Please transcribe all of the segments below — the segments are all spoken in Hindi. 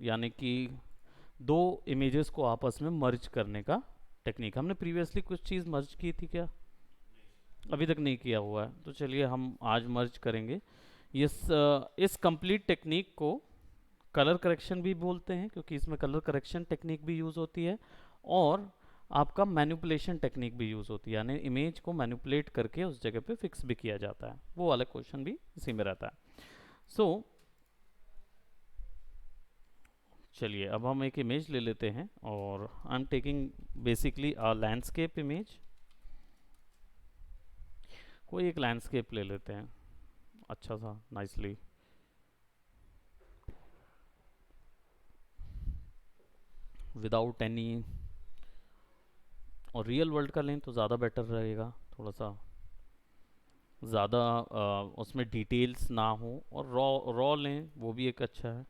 यानी कि दो इमेजेस को आपस में मर्ज करने का टेक्निक। हमने प्रीवियसली कुछ चीज़ मर्ज की थी क्या? अभी तक नहीं किया हुआ है, तो चलिए हम आज मर्ज करेंगे। इस कंप्लीट टेक्निक को कलर करेक्शन भी बोलते हैं, क्योंकि इसमें कलर करेक्शन टेक्निक भी यूज़ होती है और आपका मैनिपुलेशन टेक्निक भी यूज़ होती है, यानी इमेज को मैनिपुलेट करके उस जगह पे फिक्स भी किया जाता है। वो वाला क्वेश्चन भी इसी में रहता है। सो चलिए अब हम एक इमेज ले लेते हैं और I am taking basically a landscape image. कोई एक लैंडस्केप ले लेते हैं अच्छा सा, नाइसली, विदाउट एनी, और रियल वर्ल्ड का लें तो ज़्यादा बेटर रहेगा, थोड़ा सा ज़्यादा उसमें डिटेल्स ना हो, और रॉ रॉ लें वो भी एक अच्छा है।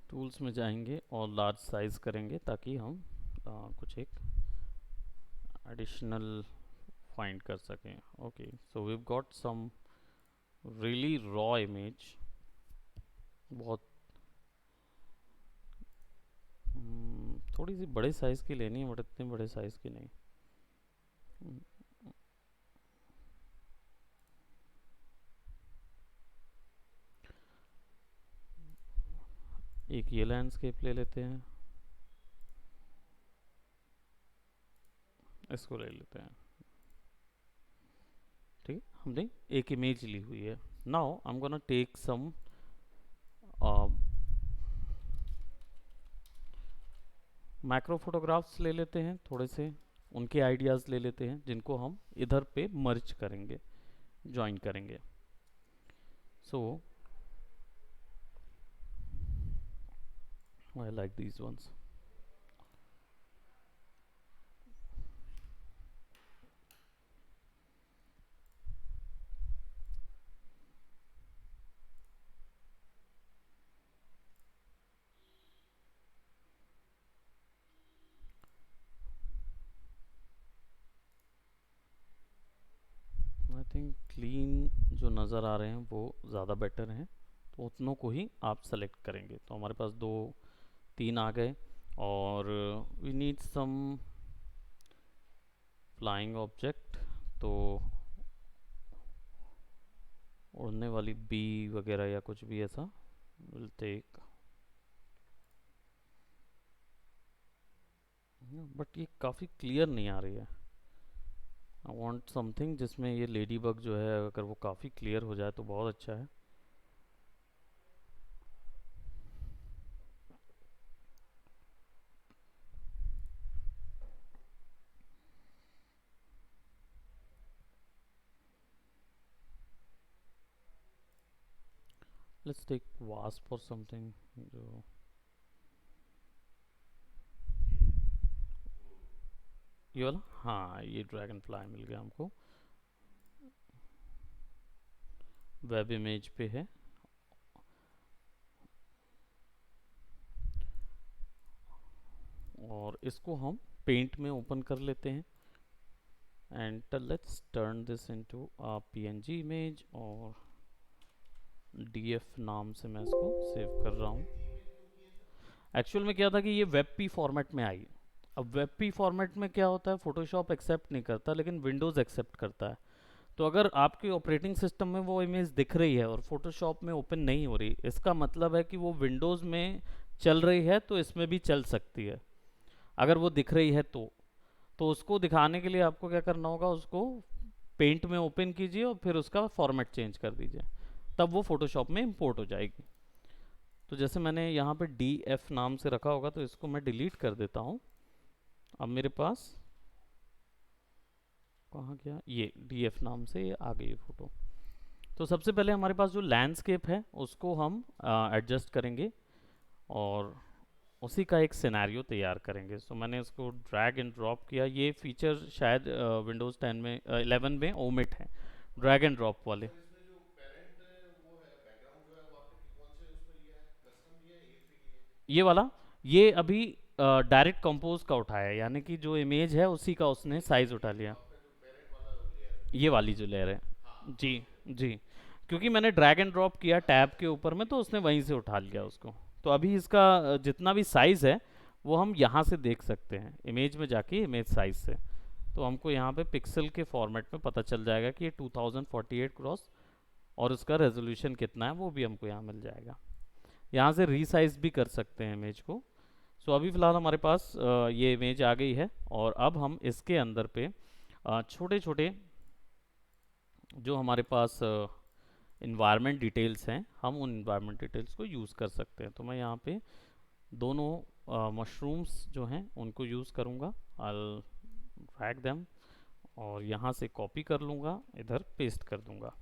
टूल्स में जाएंगे और लार्ज साइज करेंगे ताकि हम कुछ एक एडिशनल फाइंड कर सकें। Okay, so we got some really raw image, बहुत थोड़ी सी बड़े साइज़ की लेनी है, बट इतने बड़े साइज़ की नहीं। हम्म, एक ये लैंडस्केप ले लेते हैं, इसको ले लेते हैं। ठीक है, हमने एक इमेज ली हुई है। Now I am gonna take some macro photographs ले लेते हैं, थोड़े से उनके आइडियाज़ ले लेते हैं जिनको हम इधर पे मर्ज करेंगे, ज्वाइन करेंगे। So I like these ones. I think clean जो नज़र आ रहे हैं वो ज़्यादा बेटर हैं, तो उतनों को ही आप सेलेक्ट करेंगे। तो हमारे पास दो तीन आ गए, और we need some flying object, तो उड़ने वाली बी वगैरह या कुछ भी ऐसा विल टेक। बट ये काफ़ी क्लियर नहीं आ रही है। आई वांट समथिंग जिसमें ये लेडी बग जो है अगर वो काफ़ी क्लियर हो जाए तो बहुत अच्छा है। लेट्स टेक वास्प और समथिंग जो, ये वाला, हाँ ये ड्रैगन फ्लाई मिल गया हमको, वेब इमेज पे है। और इसको हम पेंट में ओपन कर लेते हैं, and let's turn this into a PNG image, और डीएफ नाम से मैं इसको सेव कर रहा हूँ। एक्चुअल में क्या था कि ये वेब पी फॉर्मेट में आई। अब वेब पी फॉर्मेट में क्या होता है, फोटोशॉप एक्सेप्ट नहीं करता लेकिन विंडोज़ एक्सेप्ट करता है। तो अगर आपके ऑपरेटिंग सिस्टम में वो इमेज दिख रही है और फोटोशॉप में ओपन नहीं हो रही, इसका मतलब है कि वो विंडोज़ में चल रही है तो इसमें भी चल सकती है, अगर वो दिख रही है तो उसको दिखाने के लिए आपको क्या करना होगा, उसको पेंट में ओपन कीजिए और फिर उसका फॉर्मेट चेंज कर दीजिए, तब वो फोटोशॉप में इंपोर्ट हो जाएगी। तो जैसे मैंने यहाँ पे डी एफ नाम से रखा होगा तो इसको मैं डिलीट कर देता हूँ। अब मेरे पास कहाँ गया, ये डी एफ नाम से ये आ गई फोटो। तो सबसे पहले हमारे पास जो लैंडस्केप है उसको हम एडजस्ट करेंगे और उसी का एक सिनेरियो तैयार करेंगे। सो मैंने इसको ड्रैग एंड ड्रॉप किया। ये फीचर शायद विंडोज़ 10 में 11 में ओमिट है, ड्रैग एंड ड्रॉप वाले। सर इसमें जो पेरेंट वो है बैकग्राउंड जो है वो आपने कौन से उसमें लिया है, कस्टम लिया है, ए3 लिया है? ये वाला, ये अभी डायरेक्ट कंपोज का उठाया, यानी कि जो इमेज है उसी का उसने साइज उठा लिया। आपका जो पेरेंट वाला लेयर है। ये वाली जो लेयर है। हाँ जी। वहाँ से ले लिया। जी। क्योंकि मैंने ड्रैग एंड ड्रॉप किया अच्छा टैब अच्छा। के ऊपर में, तो उसने वहीं से उठा लिया उसको। तो अभी इसका जितना भी साइज़ है वो हम यहाँ से देख सकते हैं, इमेज में जाके इमेज साइज से। तो हमको यहाँ पे पिक्सल के फॉर्मेट में पता चल जाएगा कि ये 2048 क्रॉस, और उसका रेजोल्यूशन कितना है वो भी हमको यहाँ मिल जाएगा। यहाँ से रीसाइज भी कर सकते हैं इमेज को। सो अभी फ़िलहाल हमारे पास ये इमेज आ गई है, और अब हम इसके अंदर पे छोटे छोटे जो हमारे पास इन्वायरमेंट डिटेल्स हैं, हम उन इन्वायरमेंट डिटेल्स को यूज़ कर सकते हैं। तो मैं यहाँ पे दोनों मशरूम्स जो हैं उनको यूज़ करूँगा। I'll ड्रैग देम, और यहाँ से कॉपी कर लूँगा, इधर पेस्ट कर दूँगा।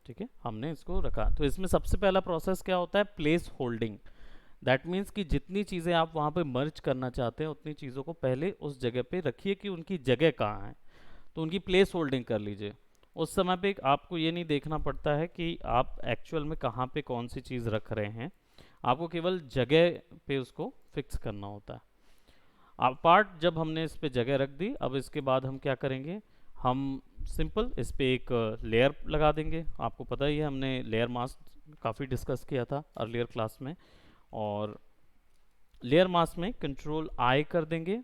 ठीक है, हमने इसको रखा। तो इसमें सबसे पहला प्रोसेस क्या होता है, प्लेस होल्डिंग। दैट मीन्स कि जितनी चीज़ें आप वहाँ पे मर्ज करना चाहते हैं उतनी चीज़ों को पहले उस जगह पे रखिए कि उनकी जगह कहाँ है, तो उनकी प्लेस होल्डिंग कर लीजिए। उस समय पे आपको ये नहीं देखना पड़ता है कि आप एक्चुअल में कहाँ पे कौन सी चीज़ रख रहे हैं, आपको केवल जगह पे उसको फिक्स करना होता है। पार्ट जब हमने इस पे जगह रख दी, अब इसके बाद हम क्या करेंगे, हम सिंपल इस पे एक लेयर लगा देंगे। आपको पता ही है, हमने लेयर मास्क काफ़ी डिस्कस किया था अर्लियर क्लास में। और लेयर मास्क में कंट्रोल आई कर देंगे।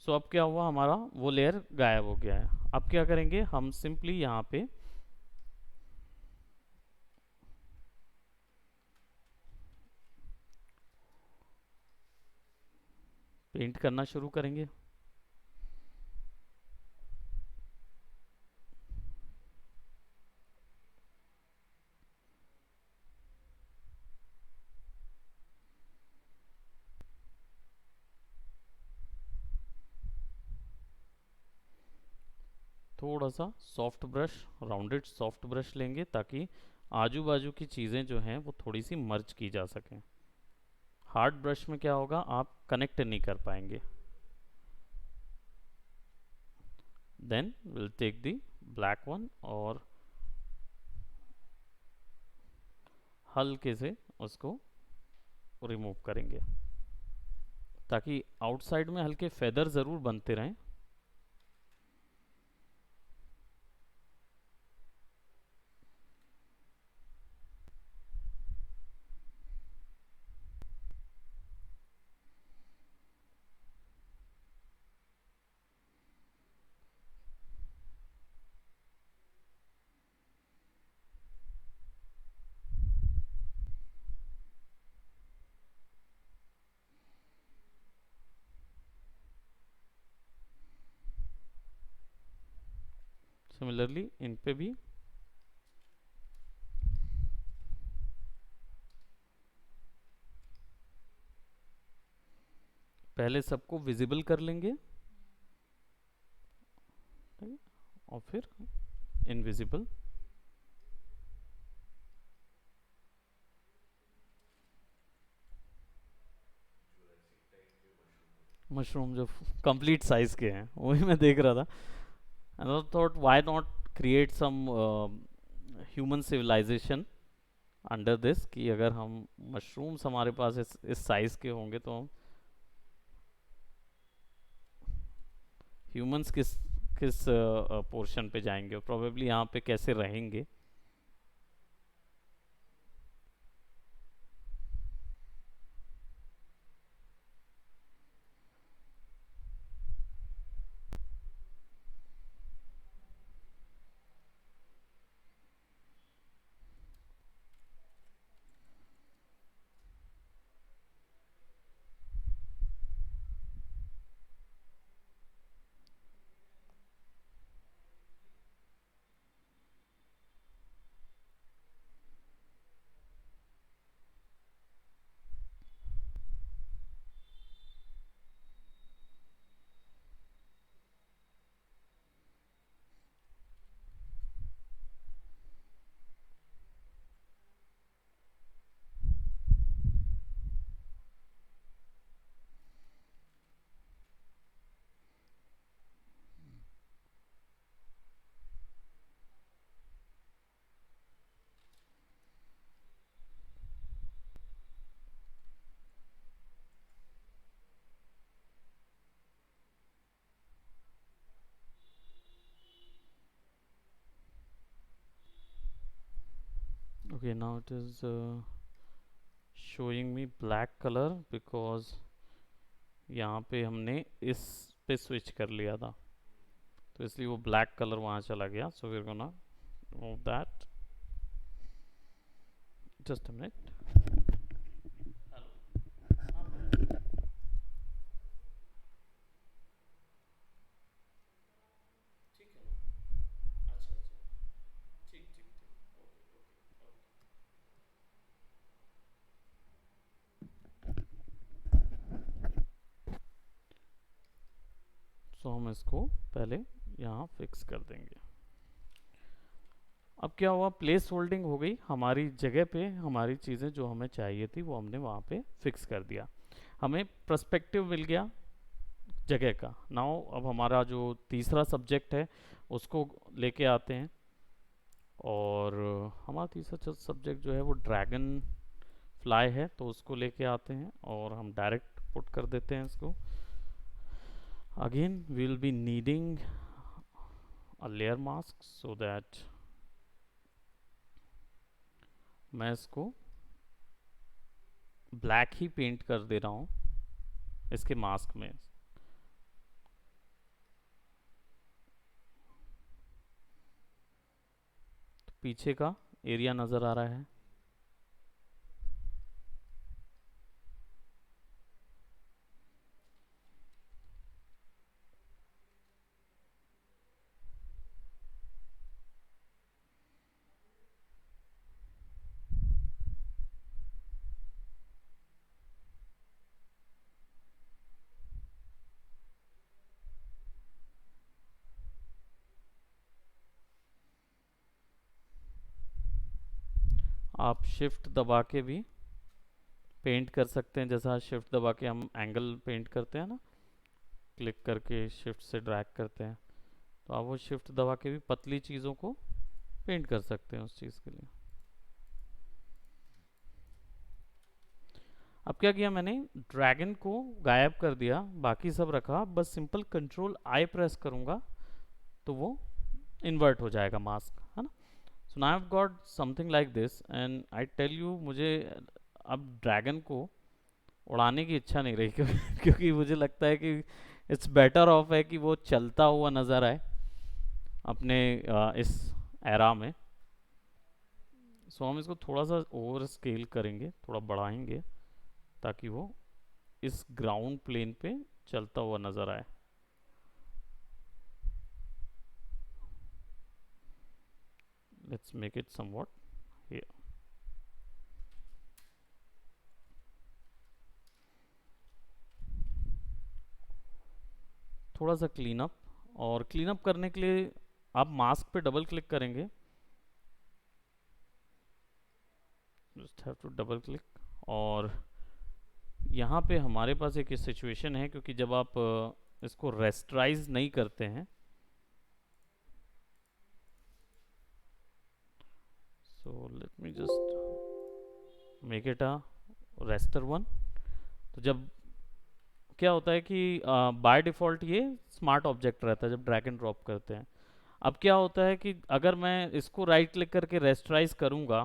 सो अब क्या हुआ, हमारा वो लेयर गायब हो गया है। अब क्या करेंगे, हम सिंपली यहाँ पे पेंट करना शुरू करेंगे। थोड़ा सा soft brush, rounded soft brush लेंगे, ताकि आजू बाजू की चीज़ें जो हैं वो थोड़ी सी मर्ज की जा सकें। हार्ड ब्रश में क्या होगा, आप कनेक्ट नहीं कर पाएंगे। Then will take the black one, और हल्के से उसको रिमूव करेंगे, ताकि आउटसाइड में हल्के फेदर ज़रूर बनते रहें। सिमिलरली इन पे भी पहले सबको विजिबल कर लेंगे, ठीक है? और फिर इनविजिबल। मशरूम जो कंप्लीट साइज के हैं वही मैं देख रहा था। And thought why not create some human civilization under this, कि अगर हम मशरूम्स हमारे पास इस साइज के होंगे तो हम ह्यूमंस किस किस पोर्शन पे जाएंगे, और प्रोबेबली यहाँ पे कैसे रहेंगे। Okay, now it is showing me black color because यहाँ पे हमने इस पे स्विच कर लिया था, तो इसलिए वो ब्लैक कलर वहाँ चला गया. So we are gonna move that. Just a minute. ठीक है ना. अच्छा अच्छा. ठीक ठीक ठीक. Okay okay okay. सो हम इसको पहले यहाँ फिक्स कर देंगे. अब क्या हुआ, प्लेस होल्डिंग हो गई हमारी जगह पे. हमारी चीज़ें जो हमें चाहिए थी वो हमने वहाँ पे फिक्स कर दिया. हमें पर्सपेक्टिव मिल गया जगह का. नाउ अब हमारा जो तीसरा सब्जेक्ट है उसको लेके आते हैं. और हमारा तीसरा सब्जेक्ट जो है वो ड्रैगन फ्लाई है, तो उसको लेके आते हैं और हम डायरेक्ट पुट कर देते हैं इसको. Again we will be needing a layer mask, so that मैं इसको ब्लैक ही पेंट कर दे रहा हूँ इसके मास्क में. तो पीछे का एरिया नज़र आ रहा है. आप शिफ्ट दबा के भी पेंट कर सकते हैं. जैसा शिफ्ट दबा के हम एंगल पेंट करते हैं ना, क्लिक करके शिफ्ट से ड्रैग करते हैं, तो आप वो शिफ्ट दबा के भी पतली चीज़ों को पेंट कर सकते हैं उस चीज़ के लिए. अब क्या किया मैंने, ड्रैगन को गायब कर दिया, बाकी सब रखा. बस सिंपल कंट्रोल आई प्रेस करूँगा तो वो इन्वर्ट हो जाएगा मास्क, है ना. So now I have got something like this and I tell you, मुझे अब ड्रैगन को उड़ाने की इच्छा नहीं रही क्योंकि मुझे लगता है कि इट्स बेटर ऑफ है कि वो चलता हुआ नज़र आए अपने इस एरा में. सो हम इसको थोड़ा सा ओवर स्केल करेंगे, थोड़ा बढ़ाएंगे ताकि वो इस ग्राउंड प्लेन पे चलता हुआ नज़र आए. Let's make it somewhat here. थोड़ा सा क्लीन अप, और क्लीन अप करने के लिए आप मास्क पे डबल क्लिक करेंगे. Just have to double click. और यहाँ पे हमारे पास एक सिचुएशन है, क्योंकि जब आप इसको रेस्टराइज नहीं करते हैं, so let me just make it a raster one. तो जब क्या होता है कि बाय डिफ़ॉल्ट ये स्मार्ट ऑब्जेक्ट रहता है जब ड्रैग एंड ड्रॉप करते हैं. अब क्या होता है कि अगर मैं इसको राइट क्लिक करके रेस्टराइज करूँगा,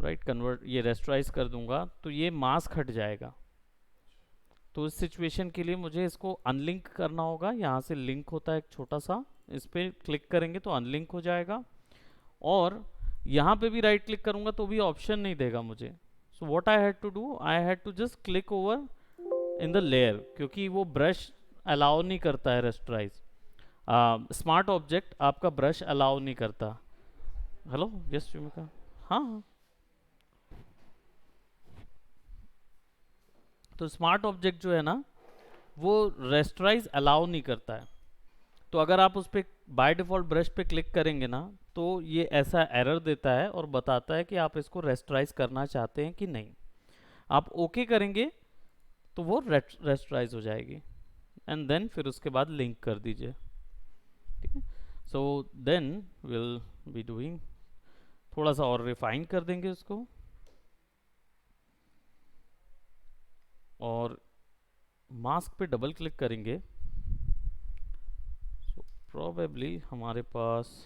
राइट कन्वर्ट, ये रेस्टराइज कर दूंगा तो ये मास्क हट जाएगा. तो इस सिचुएशन के लिए मुझे इसको अनलिंक करना होगा. यहाँ से लिंक होता है एक छोटा सा, इस पर क्लिक करेंगे तो अनलिंक हो जाएगा. और यहाँ पे भी राइट क्लिक करूँगा तो भी ऑप्शन नहीं देगा मुझे. So what I had to do, I had to just click over in the layer, क्योंकि वो ब्रश अलाउ नहीं करता है रेस्टराइज. स्मार्ट ऑब्जेक्ट आपका ब्रश अलाउ नहीं करता. हेलो यस का. हाँ हाँ. तो स्मार्ट ऑब्जेक्ट जो है ना वो रेस्टराइज अलाउ नहीं करता है. तो अगर आप उस पर बाय डिफ़ॉल्ट ब्रश पे क्लिक करेंगे ना तो ये ऐसा एरर देता है और बताता है कि आप इसको रेस्टराइज करना चाहते हैं कि नहीं. आप ओके करेंगे तो वो रेस्टराइज हो जाएगी. एंड देन फिर उसके बाद लिंक कर दीजिए. ठीक है. So then will be doing, थोड़ा सा और रिफाइन कर देंगे उसको. और मास्क पे डबल क्लिक करेंगे. सो प्रोबेबली हमारे पास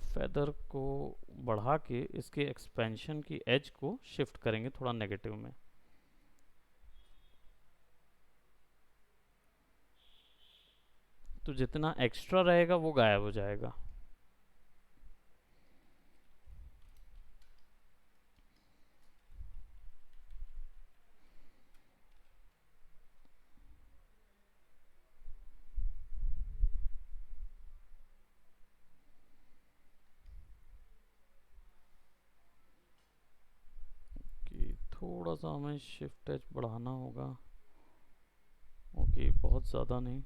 फेदर को बढ़ा के इसके एक्सपेंशन की एज को शिफ्ट करेंगे थोड़ा नेगेटिव में। तो जितना एक्स्ट्रा रहेगा वो गायब हो जाएगा। कि थोड़ा सा हमें शिफ्ट एज बढ़ाना होगा। ओके, बहुत ज़्यादा नहीं।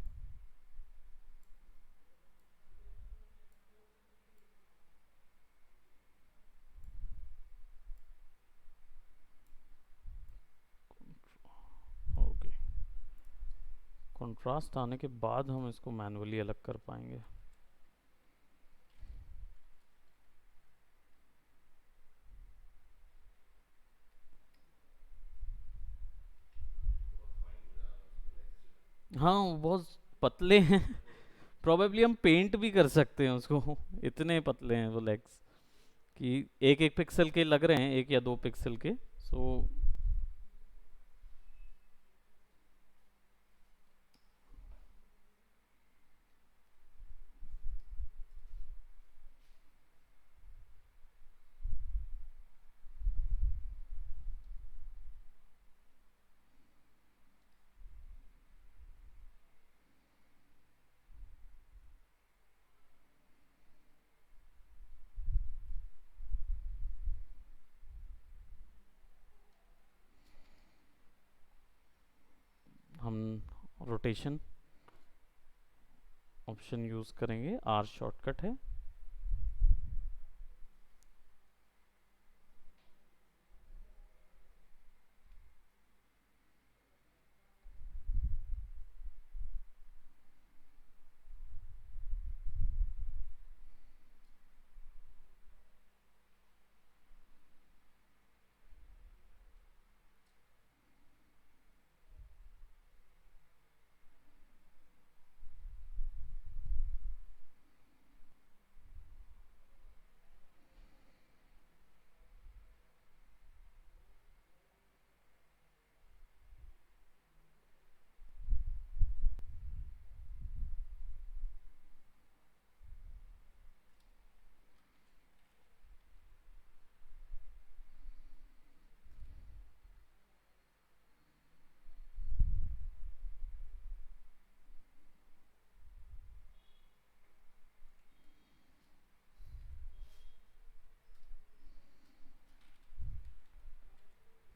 ओके, कंट्रास्ट आने के बाद हम इसको मैन्युअली अलग कर पाएंगे। हाँ, वो बहुत पतले हैं। प्रोबेबली हम पेंट भी कर सकते हैं उसको। इतने पतले हैं वो लेग्स कि एक एक पिक्सल के लग रहे हैं, 1 या 2 पिक्सल के। सो हम रोटेशन ऑप्शन यूज़ करेंगे, आर शॉर्टकट है।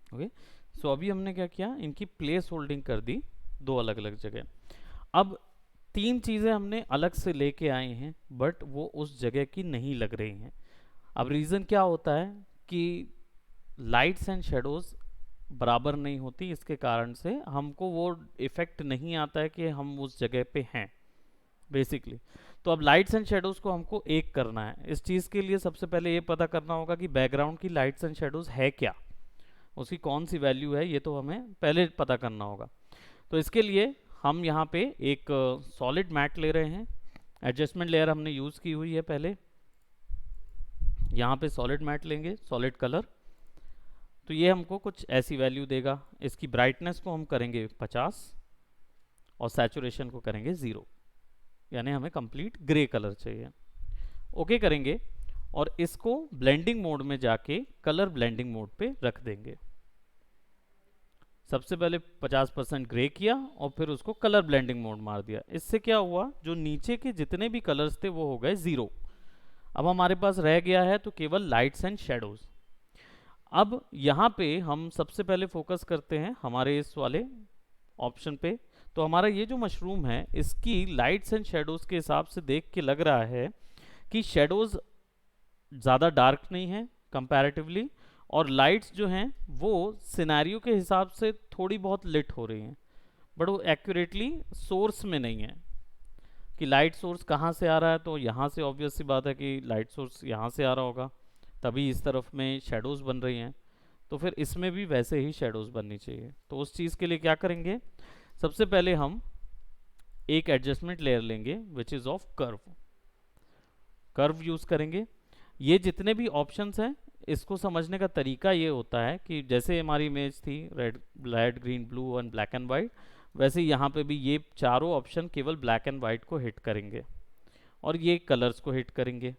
ओके, सो अभी हमने क्या किया, इनकी प्लेस होल्डिंग कर दी 2 अलग अलग जगह। अब 3 चीज़ें हमने अलग से लेके आए हैं, बट वो उस जगह की नहीं लग रही हैं। अब रीज़न क्या होता है कि लाइट्स एंड शेडोज़ बराबर नहीं होती, इसके कारण से हमको वो इफ़ेक्ट नहीं आता है कि हम उस जगह पे हैं बेसिकली। तो अब लाइट्स एंड शेडोज़ को हमको एक करना है। इस चीज़ के लिए सबसे पहले ये पता करना होगा कि बैकग्राउंड की लाइट्स एंड शेडोज़ है क्या, उसकी कौन सी वैल्यू है, ये तो हमें पहले पता करना होगा। तो इसके लिए हम यहाँ पे एक सॉलिड मैट ले रहे हैं। एडजस्टमेंट लेयर हमने यूज़ की हुई है पहले। यहाँ पे सॉलिड मैट लेंगे, सॉलिड कलर। तो ये हमको कुछ ऐसी वैल्यू देगा। इसकी ब्राइटनेस को हम करेंगे 50 और सैचुरेशन को करेंगे 0, यानी हमें कंप्लीट ग्रे कलर चाहिए। ओके करेंगे और इसको ब्लेंडिंग मोड में जाके कलर ब्लेंडिंग मोड पे रख देंगे। सबसे पहले 50% ग्रे किया और फिर उसको कलर ब्लेंडिंग मोड मार दिया। इससे क्या हुआ, जो नीचे के जितने भी कलर्स थे वो हो गए 0। अब हमारे पास रह गया है तो केवल लाइट्स एंड शेडोज। अब यहाँ पे हम सबसे पहले फोकस करते हैं हमारे इस वाले ऑप्शन पे। तो हमारा ये जो मशरूम है, इसकी लाइट्स एंड शेडोज के हिसाब से देख के लग रहा है कि शेडोज ज़्यादा डार्क नहीं है कंपैरेटिवली, और लाइट्स जो हैं वो सिनेरियो के हिसाब से थोड़ी बहुत लिट हो रही हैं, बट वो एक्यूरेटली सोर्स में नहीं है कि लाइट सोर्स कहाँ से आ रहा है। तो यहाँ से ऑब्वियस सी बात है कि लाइट सोर्स यहाँ से आ रहा होगा, तभी इस तरफ में शेडोज़ बन रही हैं। तो फिर इसमें भी वैसे ही शेडोज़ बननी चाहिए। तो उस चीज़ के लिए क्या करेंगे, सबसे पहले हम एक एडजस्टमेंट लेयर लेंगे which is of curve. Curve use करेंगे। ये जितने भी ऑप्शंस हैं, इसको समझने का तरीका ये होता है कि जैसे हमारी इमेज थी red green blue and black and white, वैसे यहाँ पे भी ये चारों ऑप्शन केवल ब्लैक एंड वाइट को हिट करेंगे और ये कलर्स को हिट करेंगे,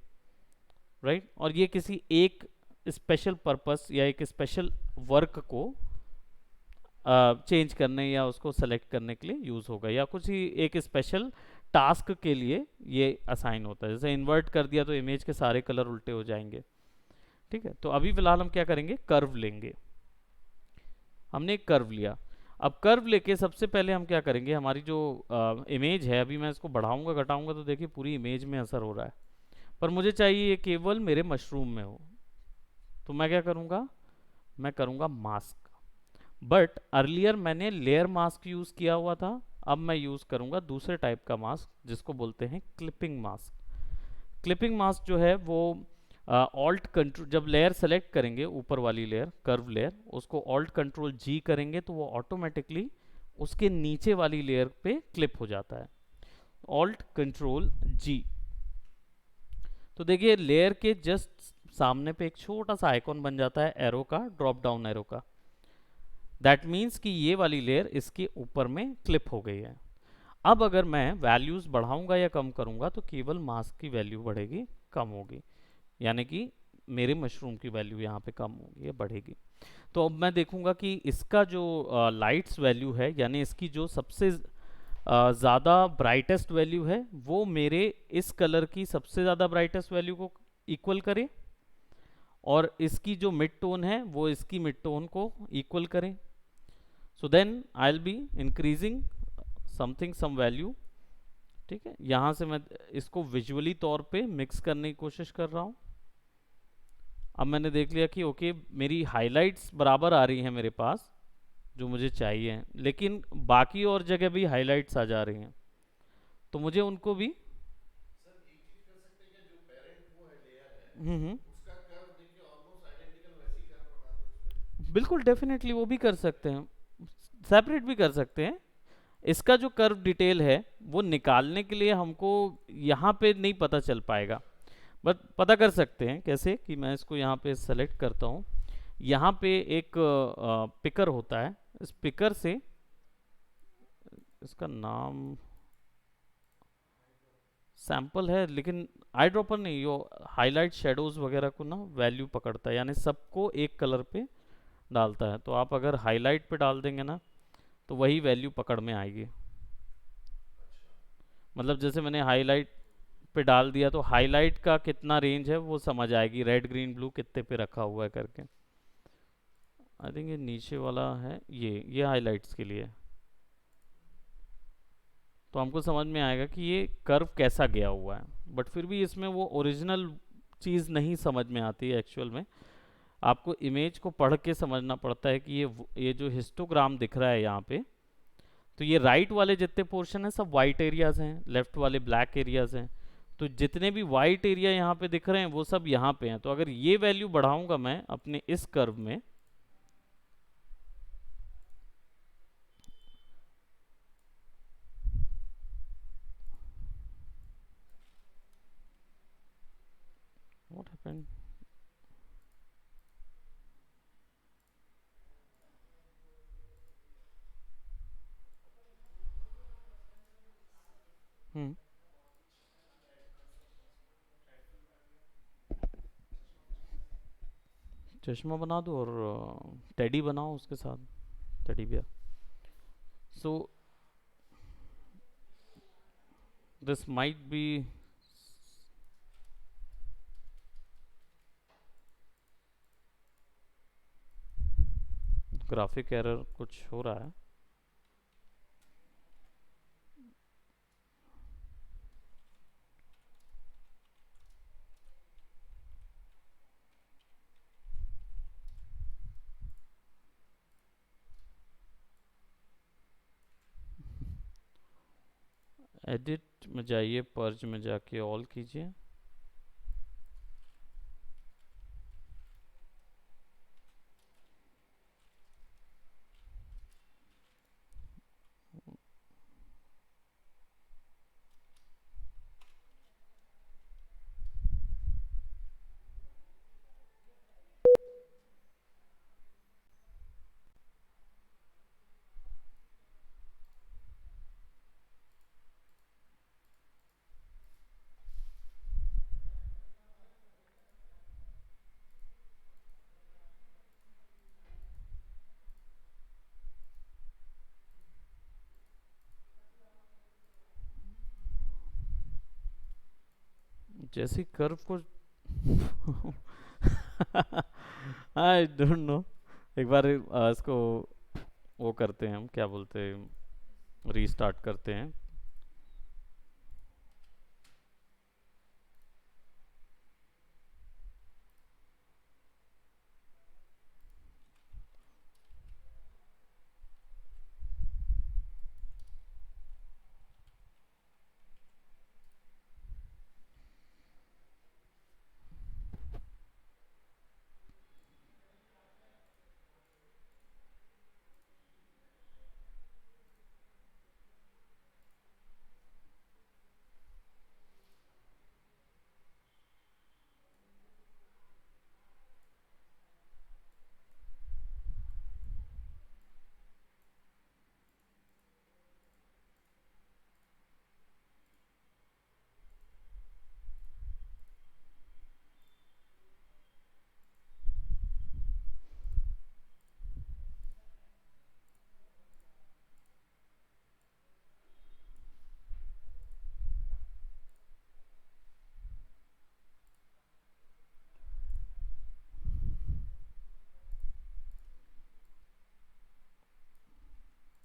राइट। और ये किसी एक स्पेशल पर्पस या एक स्पेशल वर्क को चेंज करने या उसको सेलेक्ट करने के लिए यूज़ होगा, या कुछ ही एक स्पेशल टास्क के लिए ये असाइन होता है। जैसे इन्वर्ट कर दिया तो इमेज के सारे कलर उल्टे हो जाएंगे, ठीक है। तो अभी फिलहाल हम क्या करेंगे, कर्व लेंगे। हमने एक कर्व लिया। अब कर्व लेके सबसे पहले हम क्या करेंगे, हमारी जो इमेज है, अभी मैं इसको बढ़ाऊंगा घटाऊंगा तो देखिए पूरी इमेज में असर हो रहा है, पर मुझे चाहिए ये केवल मेरे मशरूम में हो। तो मैं क्या करूंगा, मैं करूंगा मास्क। बट अर्लियर मैंने लेयर मास्क यूज किया हुआ था, अब मैं यूज करूंगा दूसरे टाइप का मास्क जिसको बोलते हैं क्लिपिंग मास्क। क्लिपिंग मास्क जो है वो ऑल्ट कंट्रोल, जब लेयर सेलेक्ट करेंगे ऊपर वाली लेयर कर्व लेयर, उसको ऑल्ट कंट्रोल जी करेंगे तो वो ऑटोमेटिकली उसके नीचे वाली लेयर पे क्लिप हो जाता है। ऑल्ट कंट्रोल जी। तो देखिए लेयर के जस्ट सामने पे एक छोटा सा आइकॉन बन जाता है एरो का, ड्रॉप डाउन एरो का। दैट मीन्स कि ये वाली लेयर इसके ऊपर में क्लिप हो गई है। अब अगर मैं वैल्यूज बढ़ाऊंगा या कम करूंगा तो केवल मास्क की वैल्यू बढ़ेगी, कम होगी, यानी कि मेरे मशरूम की वैल्यू यहाँ पे कम होगी या बढ़ेगी। तो अब मैं देखूंगा कि इसका जो लाइट्स वैल्यू है, यानी इसकी जो सबसे ज़्यादा ब्राइटेस्ट वैल्यू है, वो मेरे इस कलर की सबसे ज़्यादा ब्राइटेस्ट वैल्यू को इक्वल करे, और इसकी जो मिड टोन है वो इसकी मिड टोन को इक्वल करें। So then I will be increasing something some value, ठीक है। यहाँ से मैं इसको विजुअली तौर पे मिक्स करने की कोशिश कर रहा हूँ। अब मैंने देख लिया कि ओके मेरी हाइलाइट्स बराबर आ रही हैं मेरे पास जो मुझे चाहिए, लेकिन बाकी और जगह भी हाइलाइट्स आ जा रही हैं, तो मुझे उनको भी सर एक चीज कर सकते हैं क्या, जो पेरेंट वो है लेयर है, हम्म, उसका कर्व देखिए ऑलमोस्ट आइडेंटिकल वैसी कर्व बना दे उस पे। बिल्कुल डेफिनेटली वो भी कर सकते हैं, सेपरेट भी कर सकते हैं। इसका जो कर्व डिटेल है वो निकालने के लिए हमको यहाँ पे नहीं पता चल पाएगा, बट पता कर सकते हैं कैसे, कि मैं इसको यहाँ पे सेलेक्ट करता हूँ। यहाँ पे एक पिकर होता है, इस पिकर से, इसका नाम सैंपल है, लेकिन आई ड्रॉपर नहीं, यो हाईलाइट शेडोज वगैरह को ना वैल्यू पकड़ता है, यानी सबको एक कलर पे डालता है। तो आप अगर हाईलाइट पे डाल देंगे ना तो वही वैल्यू पकड़ में आएगी। मतलब जैसे मैंने हाईलाइट पे डाल दिया तो हाईलाइट का कितना रेंज है वो समझ आएगी, रेड ग्रीन ब्लू कितने पे रखा हुआ है करके। आई थिंक ये नीचे वाला है, ये हाईलाइट्स के लिए है। तो हमको समझ में आएगा कि ये कर्व कैसा गया हुआ है, बट फिर भी इसमें वो ओरिजिनल चीज़ नहीं समझ में आती है एक्चुअल में। आपको इमेज को पढ़ के समझना पड़ता है कि ये जो हिस्टोग्राम दिख रहा है यहाँ पे, तो ये राइट वाले जितने पोर्शन हैं सब वाइट एरियाज हैं, लेफ्ट वाले ब्लैक एरियाज हैं। तो जितने भी वाइट एरिया यहाँ पे दिख रहे हैं वो सब यहाँ पे हैं। तो अगर ये वैल्यू बढ़ाऊंगा मैं अपने इस कर्व में, व्हाट हैपेंड, हम्म, चश्मा बना दो और टेडी बनाओ उसके साथ, teddy bear. So this might be graphic error, कुछ हो रहा है। एडिट में जाइए, पर्ज में जाके ऑल कीजिए। जैसे कर्व को आई डोंट नो। एक बार इसको वो करते हैं, हम क्या बोलते हैं, रीस्टार्ट करते हैं।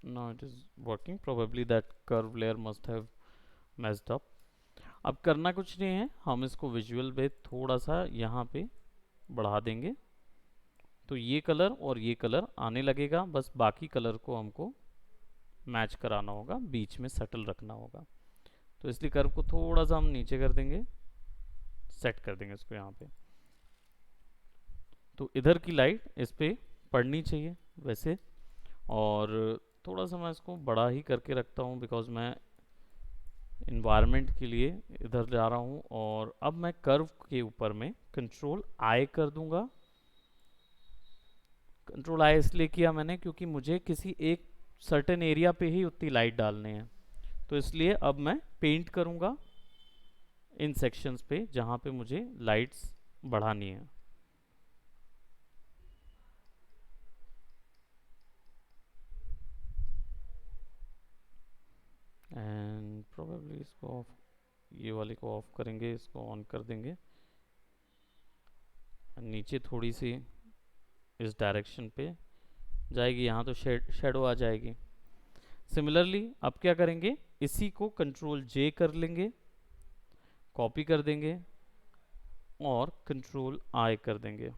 Now it is working. Probably that curve layer must have messed up. अब करना कुछ नहीं है, हम इसको विजुअल पे थोड़ा सा यहाँ पे बढ़ा देंगे, तो ये कलर और ये कलर आने लगेगा। बस बाकी कलर को हमको मैच कराना होगा, बीच में सटल रखना होगा। तो इसलिए कर्व को थोड़ा सा हम नीचे कर देंगे, सेट कर देंगे इसको यहाँ पे। तो इधर की लाइट इस पे पड़नी चाहिए वैसे। और थोड़ा सा मैं इसको बड़ा ही करके रखता हूँ, बिकॉज मैं इन्वायरमेंट के लिए इधर जा रहा हूँ। और अब मैं कर्व के ऊपर में कंट्रोल आई कर दूंगा। कंट्रोल आई इसलिए किया मैंने क्योंकि मुझे किसी एक सर्टेन एरिया पे ही उतनी लाइट डालने हैं। तो इसलिए अब मैं पेंट करूंगा इन सेक्शंस पे जहाँ पे मुझे लाइट्स बढ़ानी है। एंड प्रोबेबली इसको ऑफ, ये वाले को ऑफ करेंगे, इसको ऑन कर देंगे। नीचे थोड़ी सी इस डायरेक्शन पे जाएगी, यहाँ तो शेडो आ जाएगी। सिमिलरली अब क्या करेंगे, इसी को कंट्रोल जे कर लेंगे, कॉपी कर देंगे और कंट्रोल आई कर देंगे।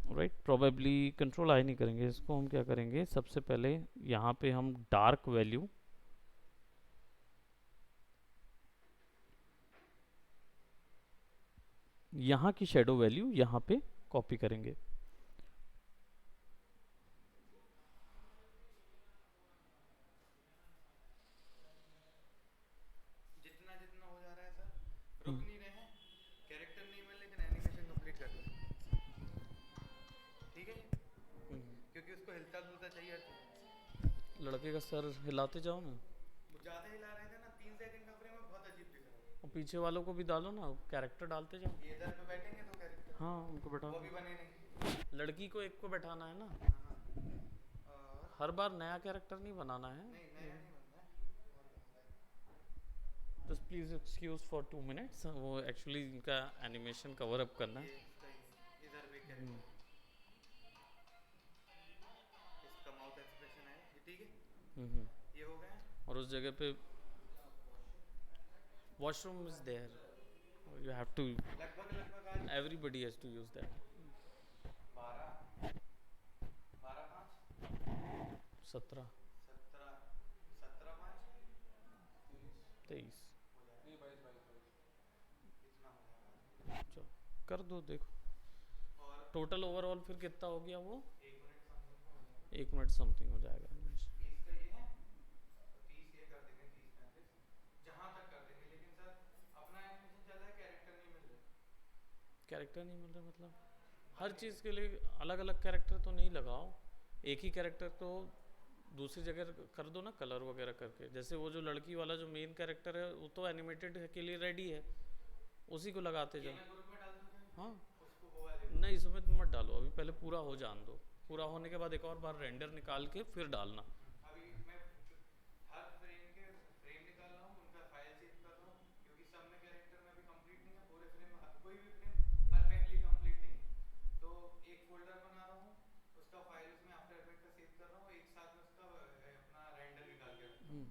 राइट, प्रोबेबली कंट्रोल आई नहीं करेंगे, इसको हम क्या करेंगे, सबसे पहले यहाँ पे हम डार्क वैल्यू, यहाँ की शेडो वैल्यू यहाँ पे कॉपी करेंगे। जितना जितना हो जा रहा है सर, रुक नहीं रहे हैं। कैरेक्टर नहीं है लेकिन एनिमेशन कंप्लीट कर रहे हैं। ठीक है, क्योंकि उसको हिलता डुलता चाहिए हर चीज़। लड़के का सर हिलाते जाओ ना, वो ज़्यादा हिला रहे थे ना, 3 सेकंड का फ्रेम है, बहुत अजीब दिख रहा है। और पीछे वालों को भी डालो ना, कैरेक्टर डालते जाओ। ये इधर पे बैठेंगे तो कैरेक्टर, हाँ उनको बैठा, वो भी बने नहीं। लड़की को एक को बैठाना है ना, हाँ, और हर बार नया कैरेक्टर नहीं बनाना है। नहीं, नया नहीं बनना है, और बनाना है। Just please excuse for 2 minutes, वो एक्चुअली इनका एनिमेशन कवर अप करना है। ये इसका इधर भी कैरेक्टर, इसका माउथ एक्सप्रेशन है ये, ठीक है, ये हो गए। और उस जगह पे washroom is there, you have to, लगभग लगभग आज everybody has to use that. 12, 12, 5, 17, 17, 17, 5, 23, हो जाएगा। इतना हो जाएगा चलो कर दो, देखो और टोटल ओवरऑल फिर कितना हो गया वो, 1 मिनट समथिंग का हो जाएगा। 1 मिनट समथिंग हो जाएगा। 30 का ये है, तो 30 ये कर देंगे, 30, 35 जहाँ तक कर देंगे। लेकिन सर अपना एनिमेशन चल रहा है, कैरेक्टर नहीं मिल रहे। कैरेक्टर नहीं मिल रहा मतलब हर चीज़ के लिए अलग अलग कैरेक्टर तो नहीं लगाओ, एक ही कैरेक्टर तो दूसरी जगह कर दो ना कलर वगैरह करके। जैसे वो जो लड़की वाला जो मेन कैरेक्टर है वो तो एनिमेटेड के लिए रेडी है, उसी को लगाते ये जाओ। मैं ग्रुप में डाल दूँ क्या? हाँ उसको वो वाले नहीं, इसमें तुम मत डालो, अभी पहले पूरा हो जान दो, पूरा होने के बाद एक और बार रेंडर निकाल के फिर डालना। अभी मैं हर फ्रेम के फ्रेम निकाल रहा हूँ, उनका फाइल सेव कर रहा हूँ, तो एक फोल्डर बना रहा हूँ, उसका फाइल उसमें आफ्टर इफेक्ट का सेव कर रहा हूँ, एक साथ में उसका अपना रेंडर निकाल के रखता हूँ।